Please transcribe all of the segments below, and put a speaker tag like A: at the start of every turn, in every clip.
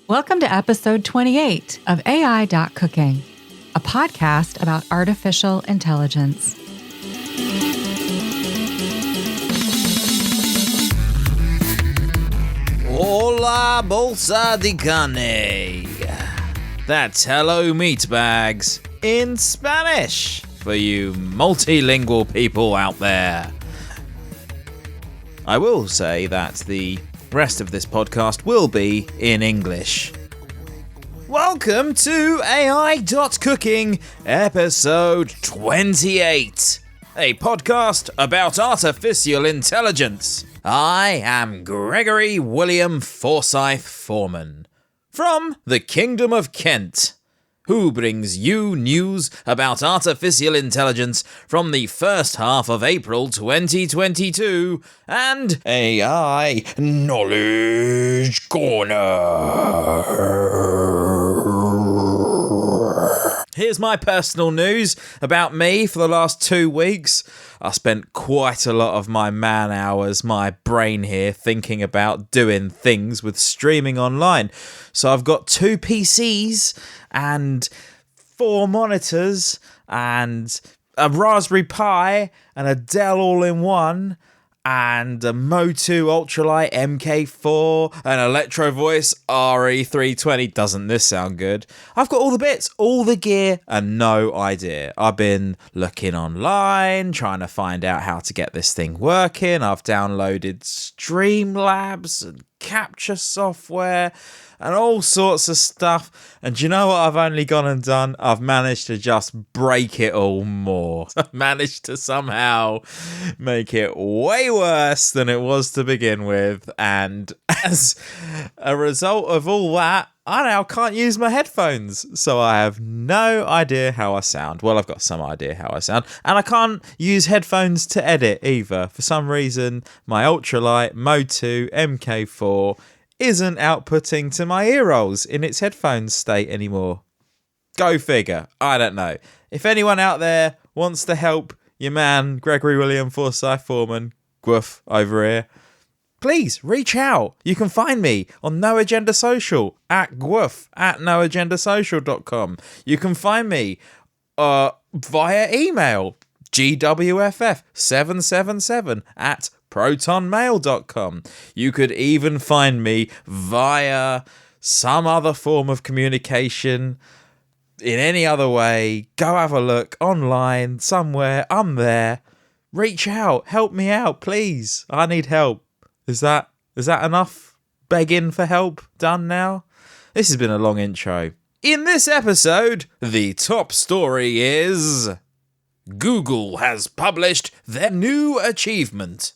A: Welcome to episode 28 of AI.cooking, a podcast about artificial intelligence.
B: Hola, bolsa de carne. That's hello, meat bags, in Spanish for you multilingual people out there. I will say that the rest of this podcast will be in English. Welcome to AI.cooking, episode 28, a podcast about artificial intelligence. I am Gregory William Forsyth Foreman, from the Kingdom of Kent, who brings you news about artificial intelligence from the first half of April 2022 and AI Knowledge Corner. Here's my personal news about me for the last 2 weeks. I spent quite a lot of my man hours, my brain here, thinking about doing things with streaming online. So I've got 2 PCs and 4 monitors and a Raspberry Pi and a Dell all-in-one and a Motu Ultralight MK4, an Electro Voice RE320. Doesn't this sound good? I've got all the bits, all the gear, and no idea. I've been looking online, trying to find out how to get this thing working. I've downloaded Streamlabs and capture software and all sorts of stuff. And do you know what I've only gone and done? I've managed to just break it all more. I've managed to somehow make it way worse than it was to begin with. And as a result of all that, I now can't use my headphones. So I have no idea how I sound. Well, I've got some idea how I sound. And I can't use headphones to edit either. For some reason, my Ultralight Motu MK4 isn't outputting to my ear rolls in its headphones state anymore. Go figure. I don't know. If anyone out there wants to help your man, Gregory William Forsyth Foreman, Gwoof over here, please reach out. You can find me on No Agenda Social at Gwoof at noagendasocial.com. You can find me via email, gwff777 at protonmail.com. You could even find me via some other form of communication in any other way. Go have a look online somewhere. I'm there. Reach out. Help me out, please. I need help. Is that enough begging for help done now? This has been a long intro. In this episode, the top story is Google has published their new achievement.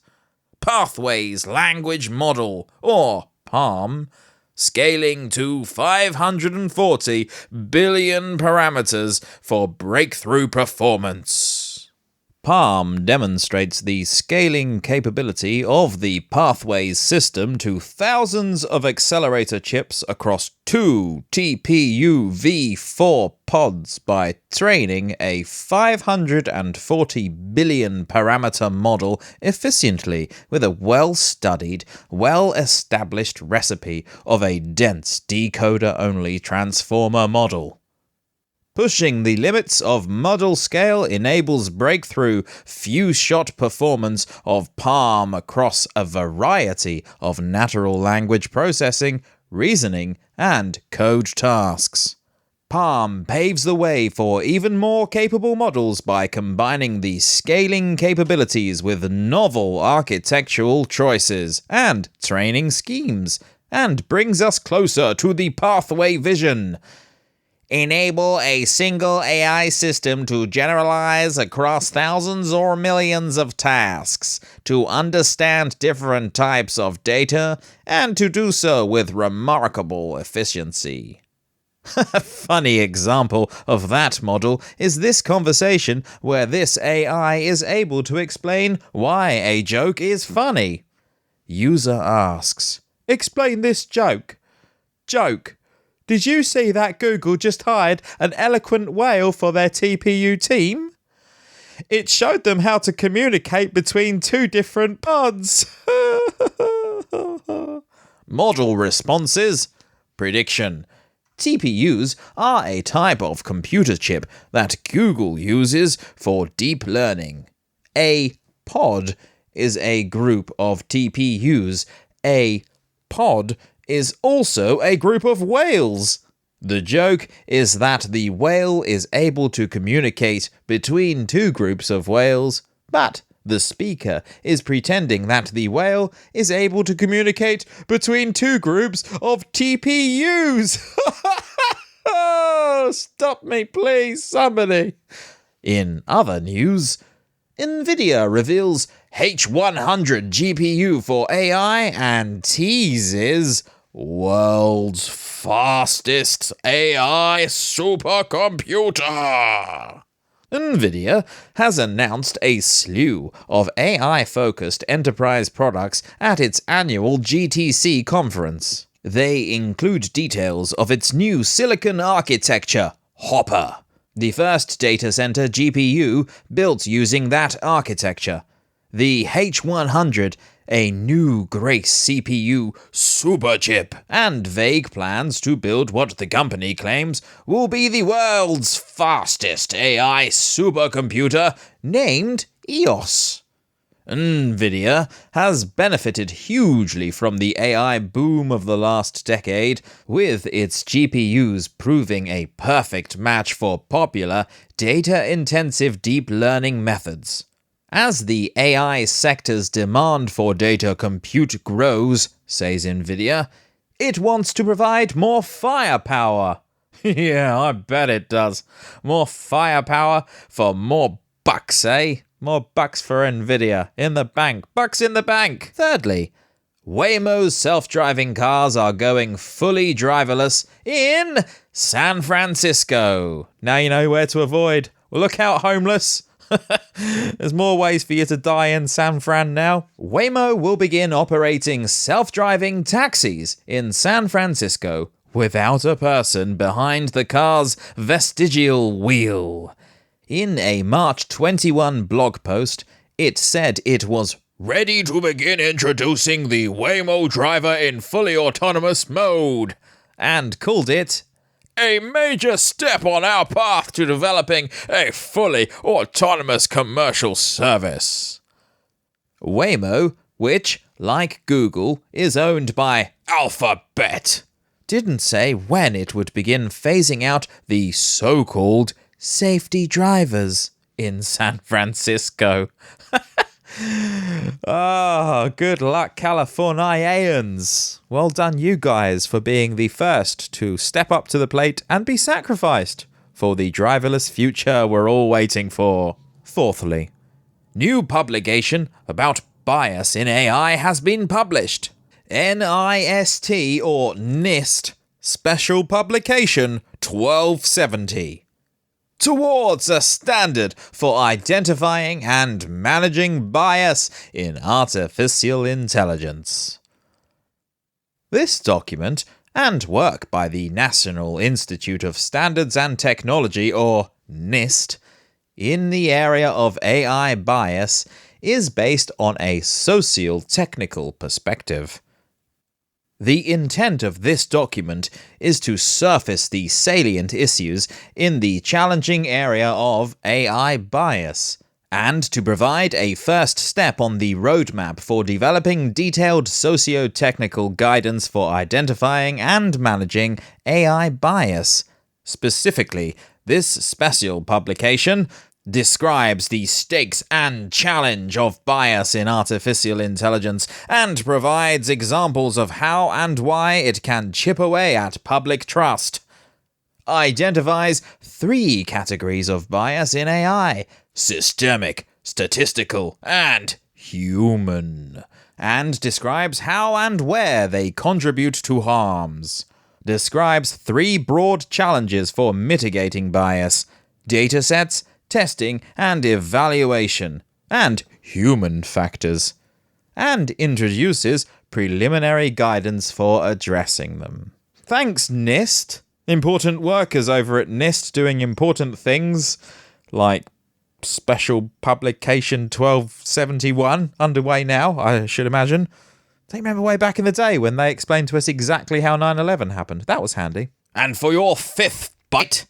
B: Pathways Language Model, or PaLM, scaling to 540 billion parameters for breakthrough performance. PaLM demonstrates the scaling capability of the Pathways system to thousands of accelerator chips across 2 TPU v4 pods by training a 540 billion parameter model efficiently with a well-studied, well-established recipe of a dense decoder-only transformer model. Pushing the limits of model scale enables breakthrough few-shot performance of PaLM across a variety of natural language processing, reasoning, and code tasks. PaLM paves the way for even more capable models by combining the scaling capabilities with novel architectural choices and training schemes, and brings us closer to the pathway vision. Enable a single AI system to generalize across thousands or millions of tasks, to understand different types of data, and to do so with remarkable efficiency. A funny example of that model is this conversation where this AI is able to explain why a joke is funny. User asks, "Explain this joke." Joke. Did you see that Google just hired an eloquent whale for their TPU team? It showed them how to communicate between 2 different pods. Model responses. prediction. TPUs are a type of computer chip that Google uses for deep learning. A pod is a group of TPUs. A pod is also a group of whales. The joke is that the whale is able to communicate between two groups of whales, but the speaker is pretending that the whale is able to communicate between two groups of TPUs. Oh, stop me, please, somebody. In other news, NVIDIA reveals H100 GPU for AI and teases world's fastest AI supercomputer. NVIDIA has announced a slew of AI-focused enterprise products at its annual GTC conference. They include details of its new silicon architecture, Hopper, the first data center GPU built using that architecture. The H100, a new Grace CPU superchip, and vague plans to build what the company claims will be the world's fastest AI supercomputer named EOS. NVIDIA has benefited hugely from the AI boom of the last decade, with its GPUs proving a perfect match for popular, data-intensive deep learning methods. As the AI sector's demand for data compute grows, says NVIDIA, it wants to provide more firepower. Yeah, I bet it does. More firepower for more bucks, eh? More bucks for NVIDIA. In the bank. Bucks in the bank. Thirdly, Waymo's self-driving cars are going fully driverless in San Francisco. Now you know where to avoid. Look out, homeless. There's more ways for you to die in San Fran now. Waymo will begin operating self-driving taxis in San Francisco without a person behind the car's vestigial wheel. In a March 21 blog post, it said it was ready to begin introducing the Waymo driver in fully autonomous mode, and called it a major step on our path to developing a fully autonomous commercial service. Waymo, which, like Google, is owned by Alphabet, didn't say when it would begin phasing out the so-called safety drivers in San Francisco. Oh, good luck, Californians. Well done, you guys, for being the first to step up to the plate and be sacrificed for the driverless future we're all waiting for. Fourthly, new publication about bias in AI has been published. NIST or NIST Special Publication 1270. Towards a standard for identifying and managing bias in artificial intelligence. This document, and work by the National Institute of Standards and Technology, or NIST, in the area of AI bias, is based on a socio-technical perspective. The intent of this document is to surface the salient issues in the challenging area of AI bias, and to provide a first step on the roadmap for developing detailed socio-technical guidance for identifying and managing AI bias. Specifically, this special publication describes the stakes and challenge of bias in artificial intelligence and provides examples of how and why it can chip away at public trust. Identifies 3 categories of bias in AI: systemic, statistical, and human, and describes how and where they contribute to harms. Describes 3 broad challenges for mitigating bias: datasets, testing and evaluation, and human factors, and introduces preliminary guidance for addressing them. Thanks, NIST. Important workers over at NIST doing important things, like Special Publication 1271, underway now, I should imagine. They remember way back in the day when they explained to us exactly how 9/11 happened. That was handy. And for your fifth bite,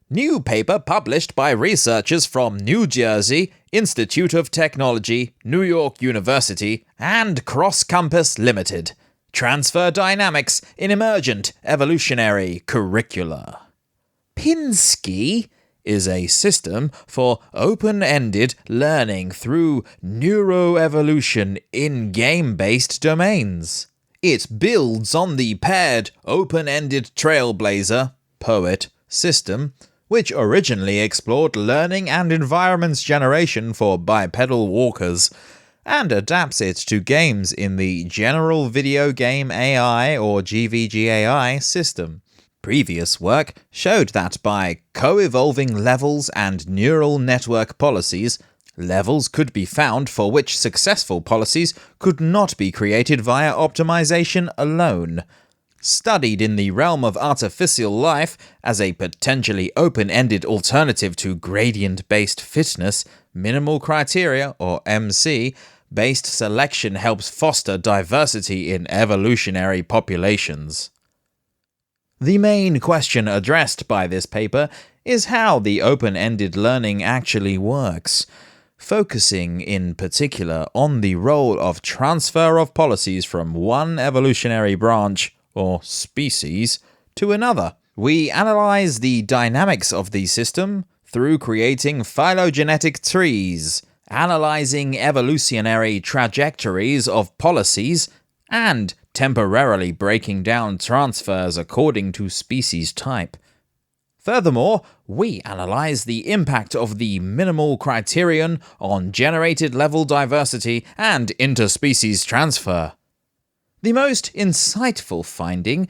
B: new paper published by researchers from New Jersey Institute of Technology, New York University, and Cross Compass Limited. Transfer Dynamics in Emergent Evolutionary Curricula. Pinsky is a system for open-ended learning through neuroevolution in game-based domains. It builds on the paired open-ended Trailblazer, POET, system, which originally explored learning and environments generation for bipedal walkers, and adapts it to games in the General Video Game AI or GVGAI system. Previous work showed that by co-evolving levels and neural network policies, levels could be found for which successful policies could not be created via optimization alone. Studied in the realm of artificial life as a potentially open-ended alternative to gradient-based fitness, minimal criteria, or MC, based selection helps foster diversity in evolutionary populations. The main question addressed by this paper is how the open-ended learning actually works, focusing in particular on the role of transfer of policies from one evolutionary branch or species to another. We analyze the dynamics of the system through creating phylogenetic trees, analyzing evolutionary trajectories of policies, and temporarily breaking down transfers according to species type. Furthermore, we analyze the impact of the minimal criterion on generated level diversity and interspecies transfer. The most insightful finding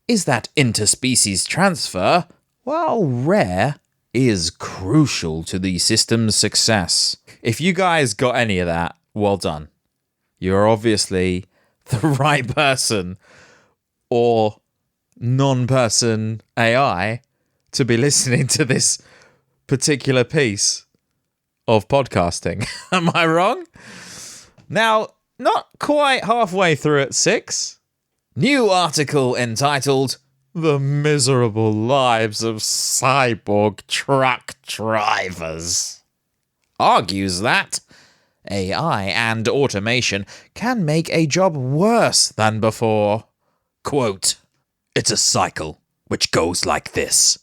B: is that interspecies transfer, while rare, is crucial to the system's success. If you guys got any of that, well done. You're obviously the right person or non-person AI to be listening to this particular piece of podcasting. Am I wrong? Now, not quite halfway through at 6. New article entitled The Miserable Lives of Cyborg Truck Drivers argues that AI and automation can make a job worse than before. Quote, "It's a cycle which goes like this.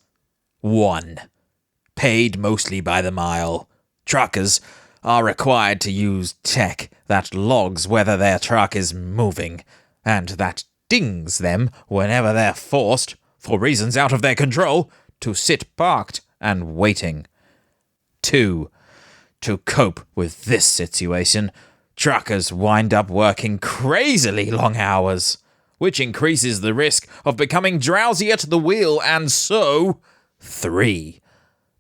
B: 1. Paid mostly by the mile. Truckers are required to use tech that logs whether their truck is moving, and that dings them whenever they're forced, for reasons out of their control, to sit parked and waiting. 2. To cope with this situation, truckers wind up working crazily long hours, which increases the risk of becoming drowsy at the wheel, and so 3.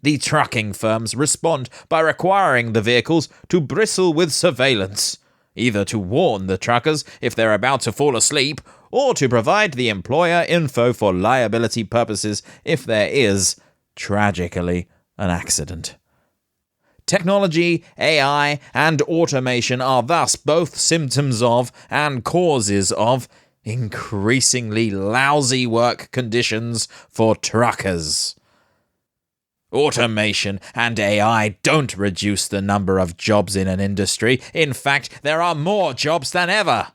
B: The trucking firms respond by requiring the vehicles to bristle with surveillance, either to warn the truckers if they're about to fall asleep, or to provide the employer info for liability purposes if there is, tragically, an accident. Technology, AI, and automation are thus both symptoms of and causes of increasingly lousy work conditions for truckers. Automation and AI don't reduce the number of jobs in an industry. In fact, there are more jobs than ever.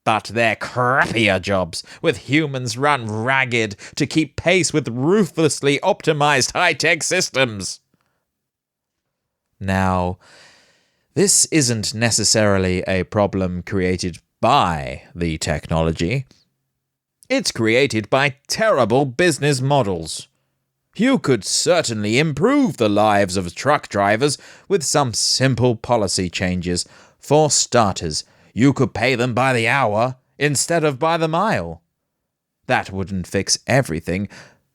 B: But they're crappier jobs, with humans run ragged to keep pace with ruthlessly optimized high-tech systems. Now, this isn't necessarily a problem created by the technology. It's created by terrible business models. You could certainly improve the lives of truck drivers with some simple policy changes. For starters, you could pay them by the hour instead of by the mile. That wouldn't fix everything,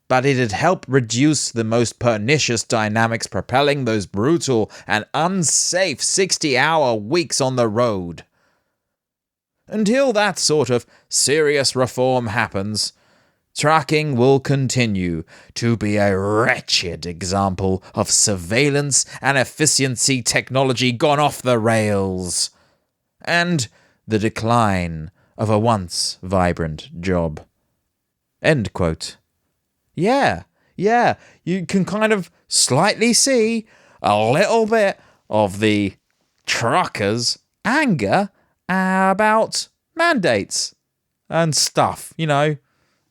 B: but it'd help reduce the most pernicious dynamics propelling those brutal and unsafe 60-hour weeks on the road. Until that sort of serious reform happens, trucking will continue to be a wretched example of surveillance and efficiency technology gone off the rails. And the decline of a once vibrant job. End quote. Yeah, you can kind of slightly see a little bit of the truckers' anger about mandates and stuff,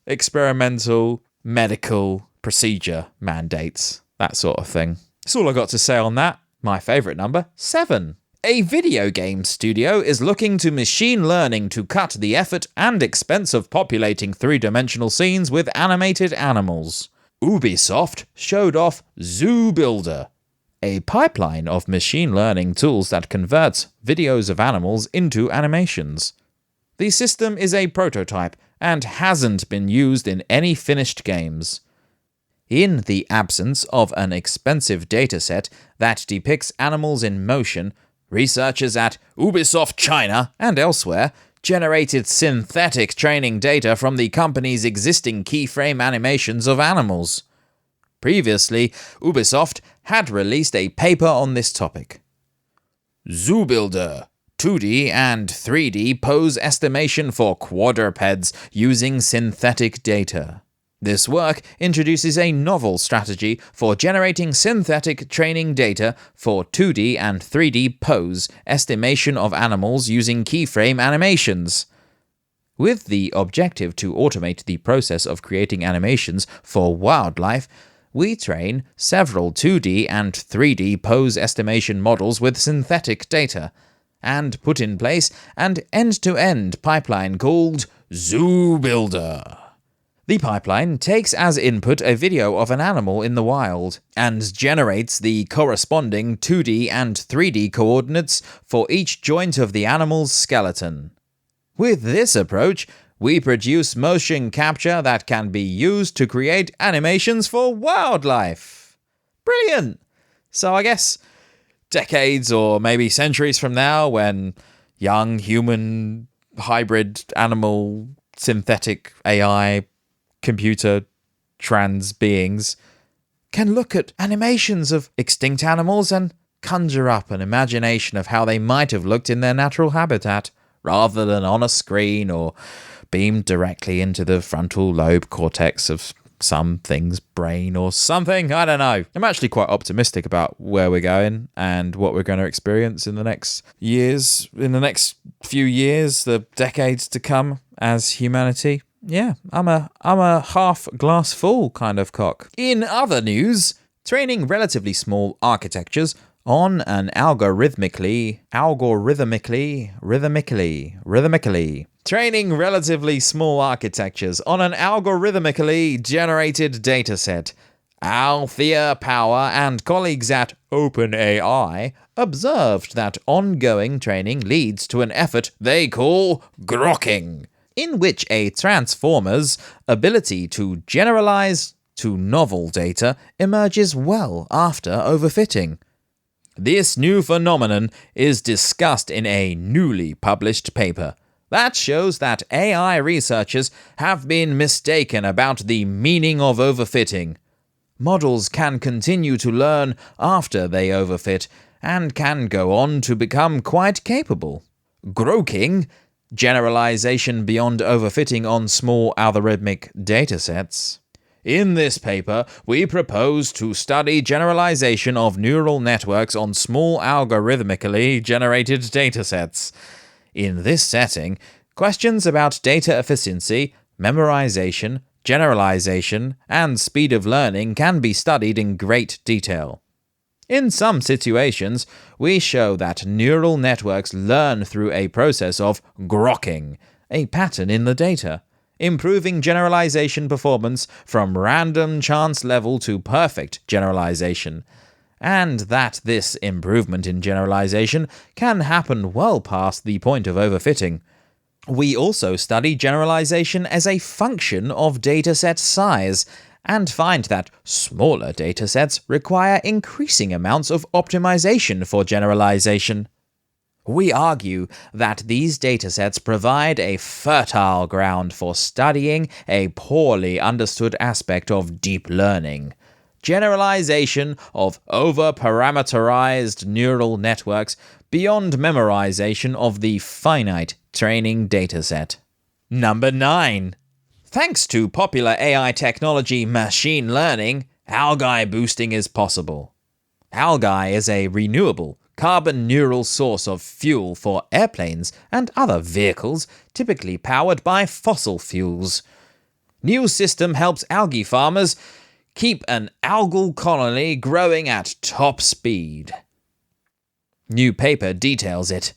B: experimental medical procedure mandates, that sort of thing. That's all I got to say on that. My favourite number, 7. A video game studio is looking to machine learning to cut the effort and expense of populating three-dimensional scenes with animated animals. Ubisoft showed off Zoo Builder, a pipeline of machine learning tools that converts videos of animals into animations. The system is a prototype and hasn't been used in any finished games. In the absence of an expensive dataset that depicts animals in motion, researchers at Ubisoft China and elsewhere generated synthetic training data from the company's existing keyframe animations of animals. Previously, Ubisoft had released a paper on this topic. Zoo Builder, 2D and 3D pose estimation for quadrupeds using synthetic data. This work introduces a novel strategy for generating synthetic training data for 2D and 3D pose estimation of animals using keyframe animations. With the objective to automate the process of creating animations for wildlife, we train several 2D and 3D pose estimation models with synthetic data, and put in place an end-to-end pipeline called Zoo Builder. The pipeline takes as input a video of an animal in the wild and generates the corresponding 2D and 3D coordinates for each joint of the animal's skeleton. With this approach, we produce motion capture that can be used to create animations for wildlife. Brilliant! So I guess decades or maybe centuries from now, when young human hybrid animal synthetic AI computer trans beings can look at animations of extinct animals and conjure up an imagination of how they might have looked in their natural habitat, rather than on a screen or beamed directly into the frontal lobe cortex of some thing's brain or something. I don't know. I'm actually quite optimistic about where we're going and what we're going to experience in the next few years, the decades to come as humanity. Yeah, I'm a half glass full kind of cock. In other news, training relatively small architectures on an algorithmically generated dataset. Althea Power and colleagues at OpenAI observed that ongoing training leads to an effort they call grokking, in which a transformer's ability to generalize to novel data emerges well after overfitting. This new phenomenon is discussed in a newly published paper that shows that AI researchers have been mistaken about the meaning of overfitting. Models can continue to learn after they overfit and can go on to become quite capable. Grokking, generalization beyond overfitting on small algorithmic datasets. In this paper, we propose to study generalization of neural networks on small algorithmically generated datasets. In this setting, questions about data efficiency, memorization, generalization, and speed of learning can be studied in great detail. In some situations, we show that neural networks learn through a process of grokking, a pattern in the data, improving generalization performance from random chance level to perfect generalization, and that this improvement in generalization can happen well past the point of overfitting. We also study generalization as a function of dataset size, and find that smaller datasets require increasing amounts of optimization for generalization. We argue that these datasets provide a fertile ground for studying a poorly understood aspect of deep learning: generalization of over-parameterized neural networks beyond memorization of the finite training dataset. Number 9. Thanks to popular AI technology machine learning, algae boosting is possible. Algae is a renewable, carbon-neutral source of fuel for airplanes and other vehicles typically powered by fossil fuels. New system helps algae farmers keep an algal colony growing at top speed. New paper details it.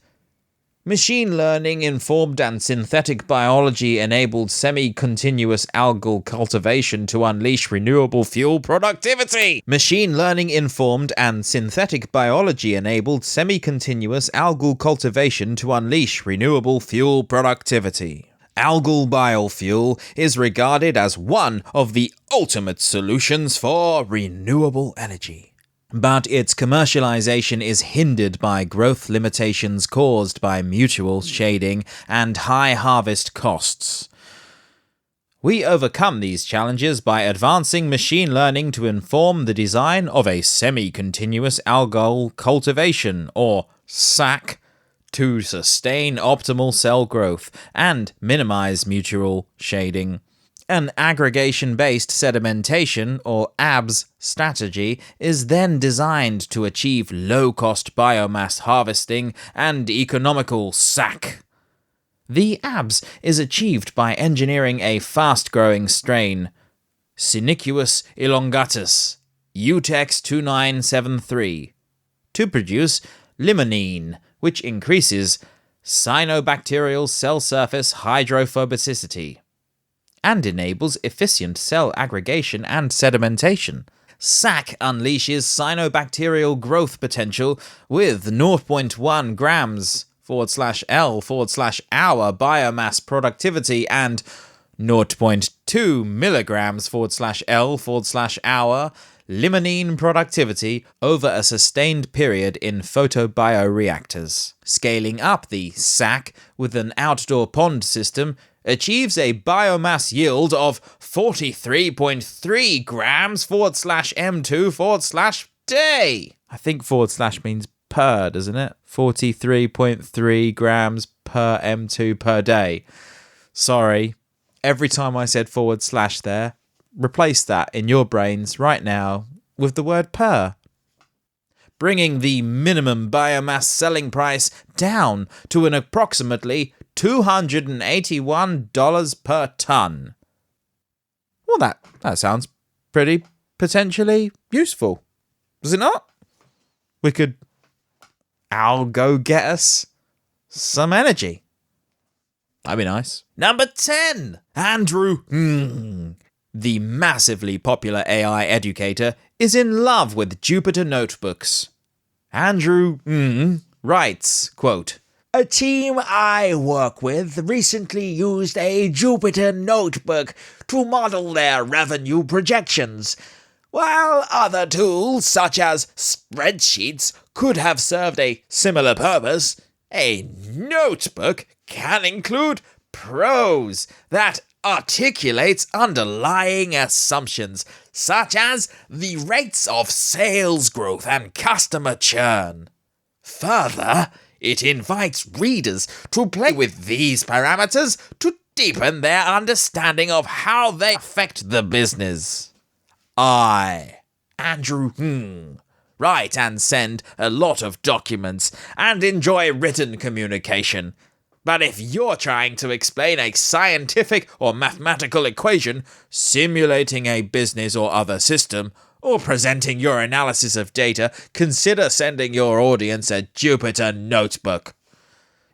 B: Machine learning informed and synthetic biology enabled semi-continuous algal cultivation to unleash renewable fuel productivity. Machine learning informed and synthetic biology enabled semi-continuous algal cultivation to unleash renewable fuel productivity. Algal biofuel is regarded as one of the ultimate solutions for renewable energy. But its commercialization is hindered by growth limitations caused by mutual shading and high harvest costs. We overcome these challenges by advancing machine learning to inform the design of a semi-continuous algal cultivation, or SAC, to sustain optimal cell growth and minimize mutual shading. An aggregation-based sedimentation, or ABS, strategy is then designed to achieve low-cost biomass harvesting and economical SAC. The ABS is achieved by engineering a fast-growing strain, Synequus elongatus, Utex 2973, to produce limonene, which increases cyanobacterial cell surface hydrophobicity and enables efficient cell aggregation and sedimentation. SAC unleashes cyanobacterial growth potential with 0.1 grams/L/hour biomass productivity and 0.2 milligrams/L/hour limonene productivity over a sustained period in photobioreactors. Scaling up the SAC with an outdoor pond system achieves a biomass yield of 43.3 grams/m2/day. I think / means per, doesn't it? 43.3 grams per m2 per day. Sorry, every time I said / there, replace that in your brains right now with the word per. Bringing the minimum biomass selling price down to an approximately $281 per ton. Well, that sounds pretty potentially useful, does it not? We could go get us some energy. That'd be nice. Number 10. Andrew, the massively popular AI educator, is in love with Jupyter notebooks. Andrew writes, quote, "A team I work with recently used a Jupyter notebook to model their revenue projections. While other tools, such as spreadsheets, could have served a similar purpose, a notebook can include prose that articulates underlying assumptions, such as the rates of sales growth and customer churn. Further, it invites readers to play with these parameters to deepen their understanding of how they affect the business. I, Andrew, write and send a lot of documents and enjoy written communication. But if you're trying to explain a scientific or mathematical equation, simulating a business or other system, or presenting your analysis of data, consider sending your audience a Jupyter notebook.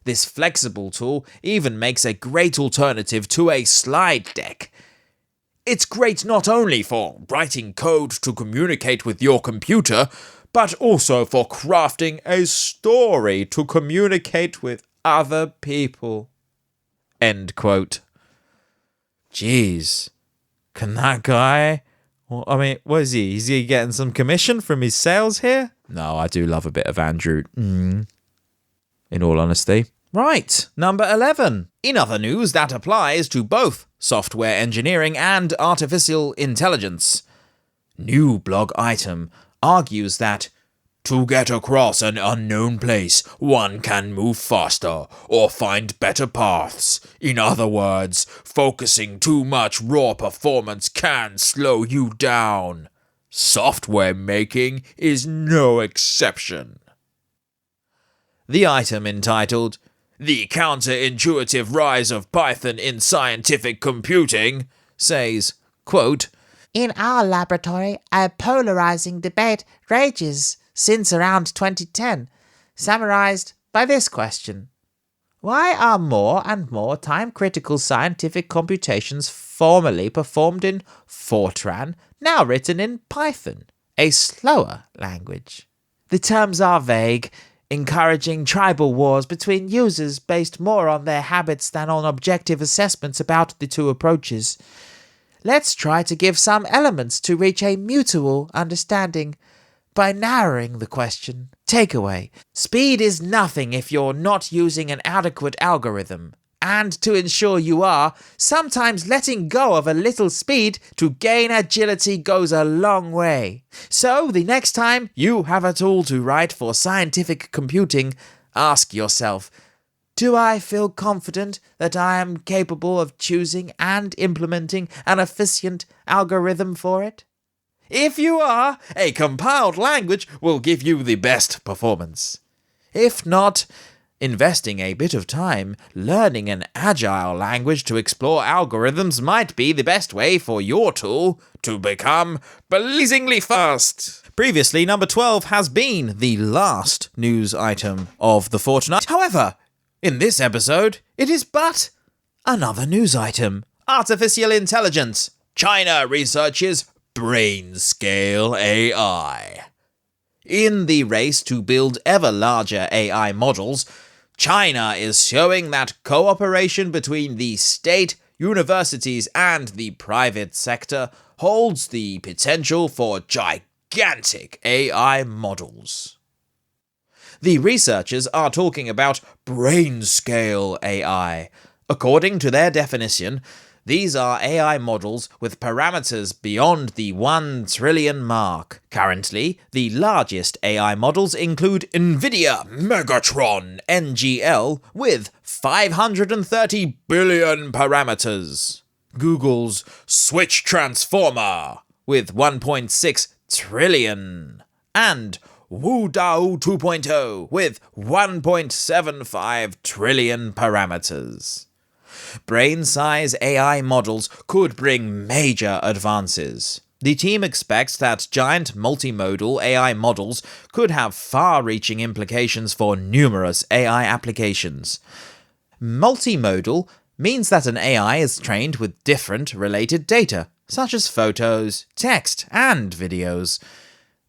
B: This flexible tool even makes a great alternative to a slide deck. It's great not only for writing code to communicate with your computer, but also for crafting a story to communicate with other people." End quote. Jeez. Can that guy... Well, I mean, what is he? Is he getting some commission from his sales here? No, I do love a bit of Andrew. In all honesty. Right, number 11. In other news that applies to both software engineering and artificial intelligence, new blog item argues that To get across an unknown place, one can move faster or find better paths. In other words, focusing too much raw performance can slow you down. Software making is no exception. The item entitled, "The Counterintuitive Rise of Python in Scientific Computing," says, quote,
C: "In our laboratory, a polarizing debate rages since around 2010, summarized by this question. Why are more and more time-critical scientific computations formerly performed in Fortran, now written in Python, a slower language? The terms are vague, encouraging tribal wars between users based more on their habits than on objective assessments about the two approaches. Let's try to give some elements to reach a mutual understanding by narrowing the question. Takeaway: speed is nothing if you're not using an adequate algorithm. And to ensure you are, sometimes letting go of a little speed to gain agility goes a long way. So the next time you have a tool to write for scientific computing, ask yourself, do I feel confident that I am capable of choosing and implementing an efficient algorithm for it? If you are, a compiled language will give you the best performance. If not, investing a bit of time learning an agile language to explore algorithms might be the best way for your tool to become blazingly fast. Previously, number 12 has been the last news item of the fortnight. However, in this episode, it is but another news item. Artificial intelligence. China researches brain-scale AI. In the race to build ever larger AI models, China is showing that cooperation between the state, universities, and the private sector holds the potential for gigantic AI models. The researchers are talking about brain-scale AI. According to their definition, these are AI models with parameters beyond the 1 trillion mark. Currently, the largest AI models include NVIDIA Megatron NGL with 530 billion parameters, Google's Switch Transformer with 1.6 trillion, and WuDao 2.0 with 1.75 trillion parameters. Brain-size AI models could bring major advances. The team expects that giant multimodal AI models could have far-reaching implications for numerous AI applications. Multimodal means that an AI is trained with different related data, such as photos, text, and videos.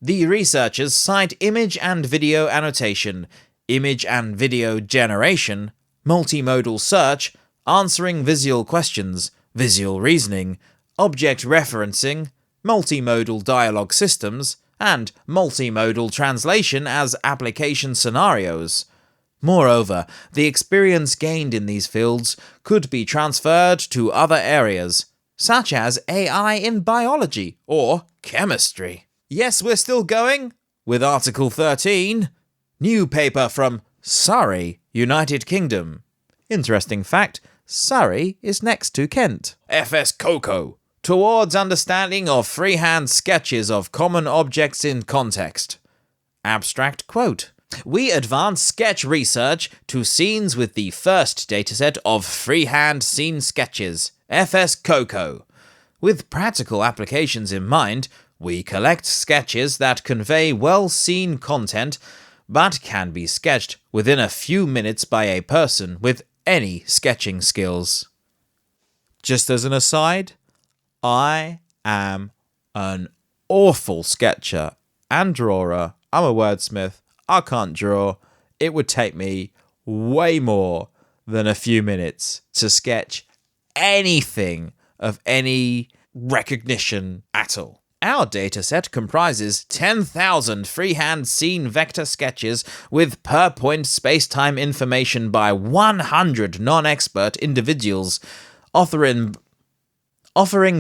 C: The researchers cite image and video annotation, image and video generation, multimodal search, answering visual questions, visual reasoning, object referencing, multimodal dialogue systems, and multimodal translation as application scenarios. Moreover, the experience gained in these fields could be transferred to other areas, such as AI in biology or chemistry. Yes, we're still going with Article 13. New paper from Surrey, United Kingdom. Interesting fact, Surrey is next to Kent. FS Coco. Towards understanding of freehand sketches of common objects in context. Abstract quote. We advance sketch research to scenes with the first dataset of freehand scene sketches, FS Coco. With practical applications in mind, we collect sketches that convey well-seen content, but can be sketched within a few minutes by a person with any sketching skills. Just as an aside, I am an awful sketcher and drawer. I'm a wordsmith. I can't draw. It would take me way more than a few minutes to sketch anything of any recognition at all. Our dataset comprises 10,000 freehand scene vector sketches with per-point space-time information by 100 non-expert individuals, offering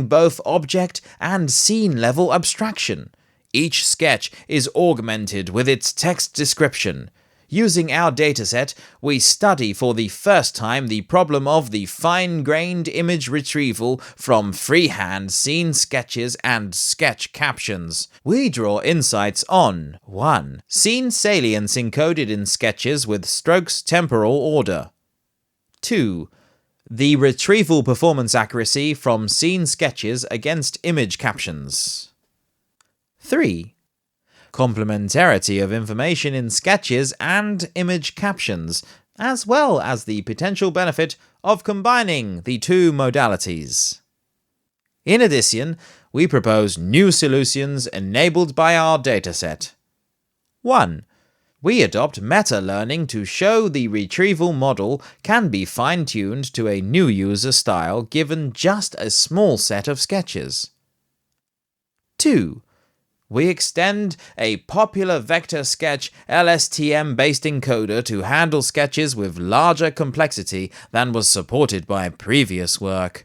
C: both object and scene-level abstraction.
B: Each sketch is augmented with its text description. Using our dataset, we study for the first time the problem of the fine-grained image retrieval from freehand scene sketches and sketch captions. We draw insights on 1. Scene salience encoded in sketches with strokes temporal order. 2. The retrieval performance accuracy from scene sketches against image captions. 3. Complementarity of information in sketches and image captions, as well as the potential benefit of combining the two modalities. In addition, we propose new solutions enabled by our dataset. 1. We adopt meta-learning to show the retrieval model can be fine-tuned to a new user style given just a small set of sketches. 2. We extend a popular vector sketch LSTM-based encoder to handle sketches with larger complexity than was supported by previous work.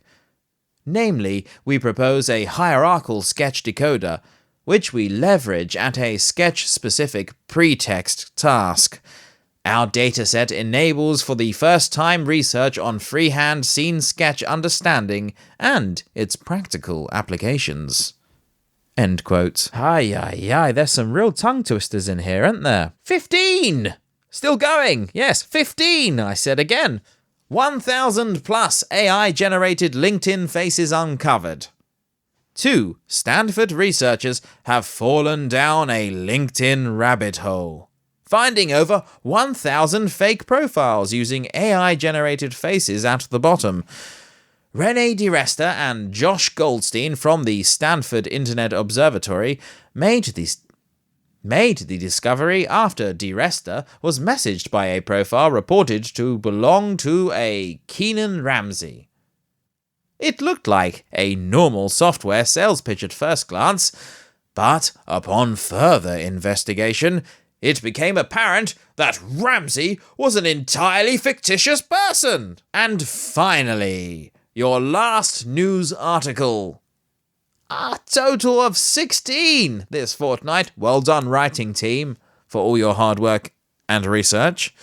B: Namely, we propose a hierarchical sketch decoder, which we leverage at a sketch-specific pretext task. Our dataset enables for the first time research on freehand scene sketch understanding and its practical applications. End quote. Aye, there's some real tongue twisters in here, aren't there? 15! Still going! Yes, 15, I said again. 1,000 plus AI-generated LinkedIn faces uncovered. 2. Stanford researchers have fallen down a LinkedIn rabbit hole, finding over 1,000 fake profiles using AI-generated faces at the bottom. René DiResta and Josh Goldstein from the Stanford Internet Observatory made the discovery after DiResta was messaged by a profile reported to belong to a Keenan Ramsey. It looked like a normal software sales pitch at first glance, but upon further investigation, it became apparent that Ramsey was an entirely fictitious person. And finally, your last news article. A total of 16 this fortnight. Well done, writing team, for all your hard work and research.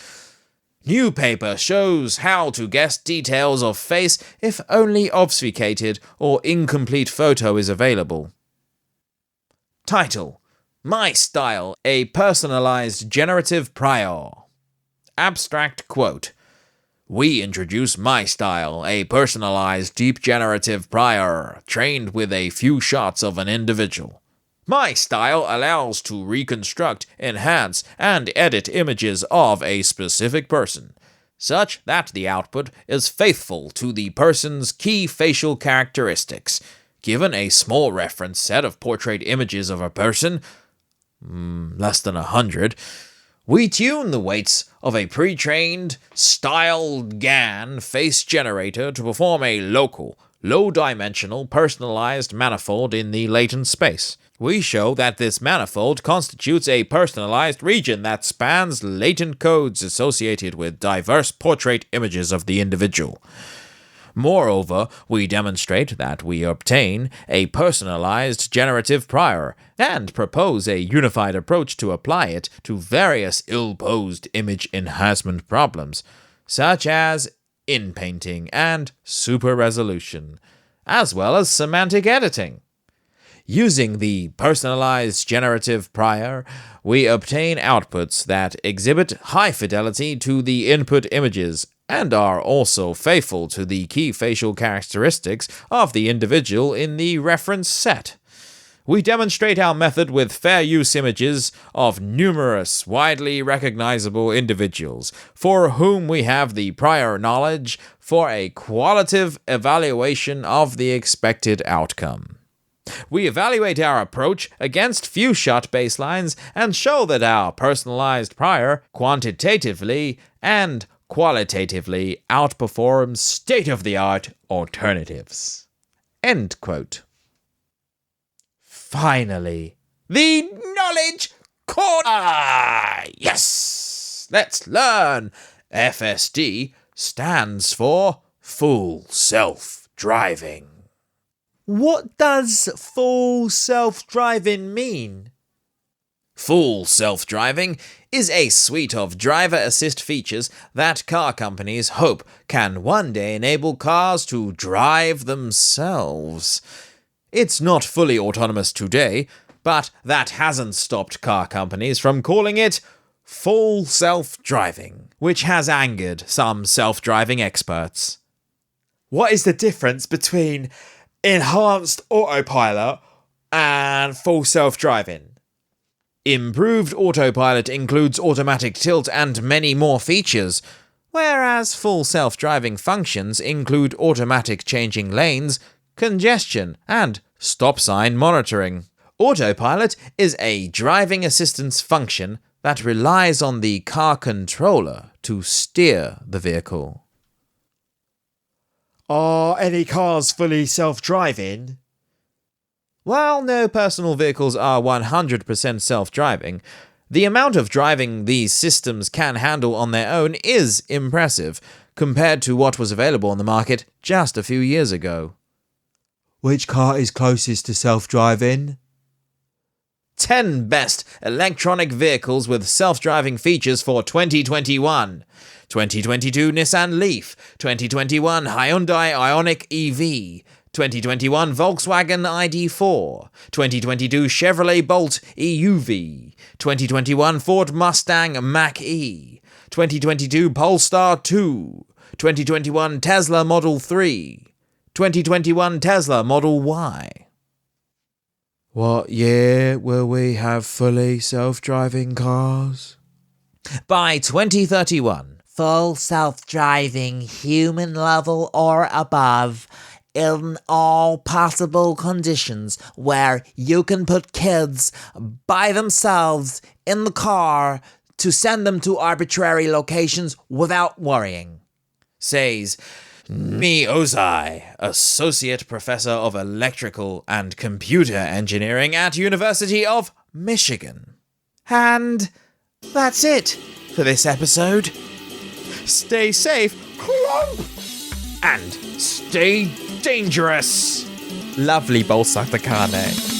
B: New paper shows how to guess details of face if only obfuscated or incomplete photo is available. Title: My Style, a personalized generative prior. Abstract quote: We introduce My Style, a personalized deep generative prior, trained with a few shots of an individual. My Style allows to reconstruct, enhance, and edit images of a specific person, such that the output is faithful to the person's key facial characteristics. Given a small reference set of portrait images of a person, less than 100, we tune the weights of a pre-trained, styled GAN face generator to perform a local, low-dimensional, personalized manifold in the latent space. We show that this manifold constitutes a personalized region that spans latent codes associated with diverse portrait images of the individual. Moreover, we demonstrate that we obtain a personalized generative prior and propose a unified approach to apply it to various ill-posed image enhancement problems, such as in-painting and super-resolution, as well as semantic editing. Using the personalized generative prior, we obtain outputs that exhibit high fidelity to the input images and are also faithful to the key facial characteristics of the individual in the reference set. We demonstrate our method with fair use images of numerous widely recognizable individuals for whom we have the prior knowledge for a qualitative evaluation of the expected outcome. We evaluate our approach against few-shot baselines and show that our personalized prior quantitatively and qualitatively outperforms state-of-the-art alternatives. End quote. Finally, the knowledge corner! Yes! Let's learn! FSD stands for Full Self-Driving.
C: What does full self-driving mean?
B: Full self-driving is a suite of driver assist features that car companies hope can one day enable cars to drive themselves. It's not fully autonomous today, but that hasn't stopped car companies from calling it full self-driving, which has angered some self-driving experts.
D: What is the difference between enhanced autopilot and full self-driving?
B: Improved autopilot includes automatic tilt and many more features, whereas full self-driving functions include automatic changing lanes, congestion, and stop sign monitoring. Autopilot is a driving assistance function that relies on the car controller to steer the vehicle.
D: Are any cars fully self-driving?
B: While no personal vehicles are 100% self-driving, the amount of driving these systems can handle on their own is impressive compared to what was available on the market just a few years ago.
D: Which car is closest to self-driving?
B: 10 best electronic vehicles with self-driving features for 2021. 2022 Nissan Leaf, 2021 Hyundai Ioniq EV, 2021 Volkswagen ID4, 2022 Chevrolet Bolt EUV, 2021 Ford Mustang Mach-E, 2022 Polestar 2, 2021 Tesla Model 3, 2021 Tesla Model Y.
D: What year will we have fully self-driving cars?
B: By 2031.
C: Full self-driving, human level or above, in all possible conditions where you can put kids by themselves in the car to send them to arbitrary locations without worrying.
B: Says Mi Ozai, Associate Professor of Electrical and Computer Engineering at University of Michigan. And that's it for this episode. Stay safe, and stay dangerous. Lovely bolsa de carne.